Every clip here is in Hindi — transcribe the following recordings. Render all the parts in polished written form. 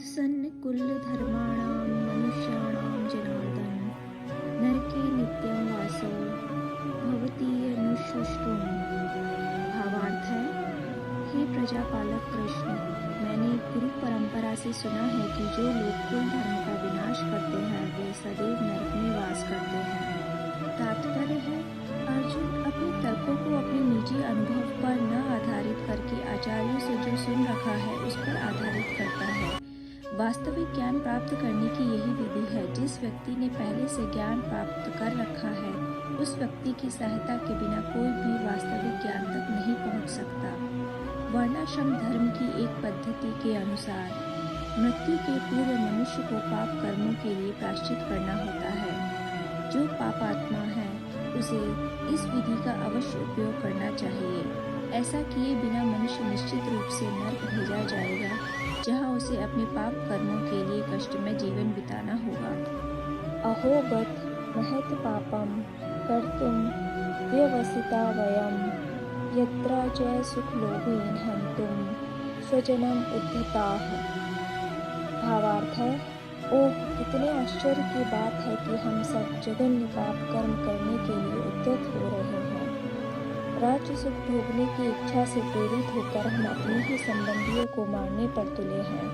उत्सन्नकुलधर्माणां मनुष्याणां जनार्दन नरके नित्यं वासो भवतीयनुशुश्रूषु। भावार्थ है, हे प्रजापालक कृष्ण, मैंने गुरु परंपरा से सुना है कि जो लोग कुल धर्म का विनाश करते हैं वे सदैव नरक में वास करते हैं। तात्पर्य है, अर्जुन अपने तर्कों को अपने निजी अनुभव पर न आधारित करके आचार्यों से जो सुन रखा है उस पर आधारित करता है। वास्तविक ज्ञान प्राप्त करने की यही विधि है। जिस व्यक्ति ने पहले से ज्ञान प्राप्त कर रखा है उस व्यक्ति की सहायता के बिना कोई भी वास्तविक ज्ञान तक नहीं पहुंच सकता। वर्णाश्रम धर्म की एक पद्धति के अनुसार मृत्यु के पूर्व मनुष्य को पाप कर्मों के लिए प्रायश्चित करना होता है। जो पापात्मा है उसे इस विधि का अवश्य उपयोग करना चाहिए। ऐसा किए बिना मनुष्य निश्चित रूप से नरक भेजा जाएगा, जहां उसे अपने पाप कर्मों के लिए कष्टमय जीवन बिताना होगा। अहो बत महत पापम कर्तुम व्यवसिता वयम यत्र जय सुख लोभेन हंतुम स्वजनम उद्धताः। भावार्थ है, ओह कितने आश्चर्य की बात है कि हम सब जघन्य पाप कर्म करने के लिए उद्यत हो रहे हैं। राज्य सुख भोगने की इच्छा से प्रेरित होकर हम अपने ही संबंधियों को मारने पर तुले हैं।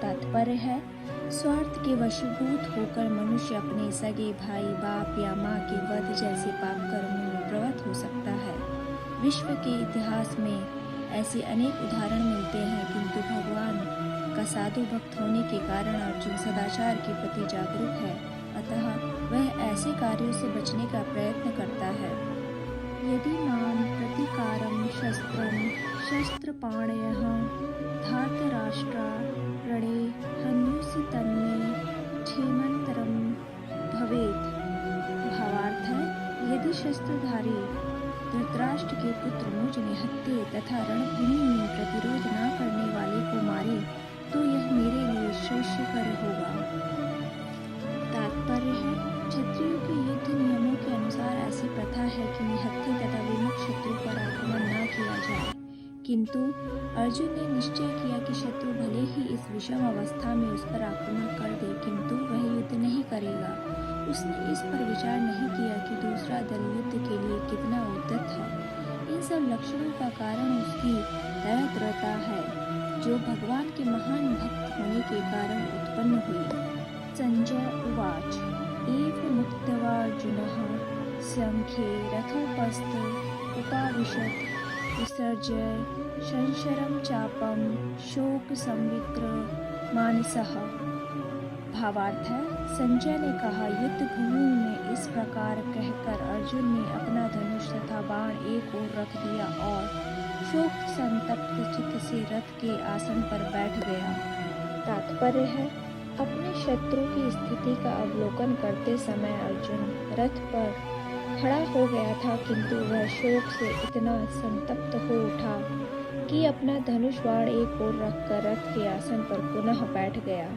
तात्पर्य है, स्वार्थ के वशीभूत होकर मनुष्य अपने सगे भाई, बाप या माँ के वध जैसे पाप कर्मों में प्रवृत्त हो सकता है। विश्व के इतिहास में ऐसे अनेक उदाहरण मिलते हैं, किंतु भगवान का साधु भक्त होने के कारण अर्जुन सदाचार के प्रति जागरूक है, अतः वह ऐसे कार्यों से बचने का प्रयत्न करता है। यदि मां प्रतिकारं शस्त्रं शस्त्रपाणयः धार्तराष्ट्रा रणे हन्युषि तन्मे क्षेमंतरं भवेत्। भावार्थ है, यदि शस्त्रधारी धृतराष्ट्र के पुत्र मुझ निहत्थे तथा रणभूमि में प्रतिरोध न करने वाले को मारे तो यह मेरे लिए श्रेष्ठकर होगा। तात्पर्य है, क्षत्रियों के युद्ध नियमों के अनुसार ऐसी प्रथा है कि निहत्थे तथा विमुख शत्रु पर आक्रमण न किया जाए, किंतु अर्जुन ने निश्चय किया कि शत्रु भले ही इस विषम अवस्था में उस पर आक्रमण कर दे, किंतु वह युद्ध नहीं करेगा। उसने इस पर विचार नहीं किया कि दूसरा दल युद्ध के लिए कितना उद्यत है। इन सब लक्षणों का कारण उसकी दयाद्रता है, जो भगवान के महान भक्त होने के कारण उत्पन्न हुई। संजय उवाच एव मुक्त्वार्जुनः संख्ये रथोपस्थ उपाविशत् विसर्ज्य संशरं चापं शोक संवित्र मानसः। भावार्थ है, संजय ने कहा, युद्ध भूमि में इस प्रकार कहकर अर्जुन ने अपना धनुष तथा बाण एक ओर रख दिया और शोक संतप्त चित्त से रथ के आसन पर बैठ गया। तात्पर्य है, अपने शत्रु की स्थिति का अवलोकन करते समय अर्जुन रथ पर खड़ा हो गया था, किंतु वह शोक से इतना संतप्त हो उठा कि अपना धनुष बाण एक ओर रखकर रथ के आसन पर पुनः बैठ गया।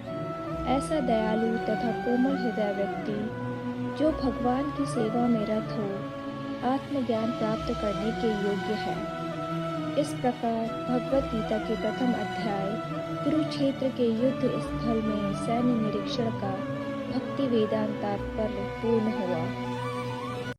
ऐसा दयालु तथा कोमल हृदय व्यक्ति जो भगवान की सेवा में रत हो, आत्मज्ञान प्राप्त करने के योग्य है। इस प्रकार भगवद गीता के प्रथम अध्याय कुरुक्षेत्र के युद्ध स्थल में सैन्य निरीक्षण का भक्ति वेदांत तात्पर्य पूर्ण हुआ।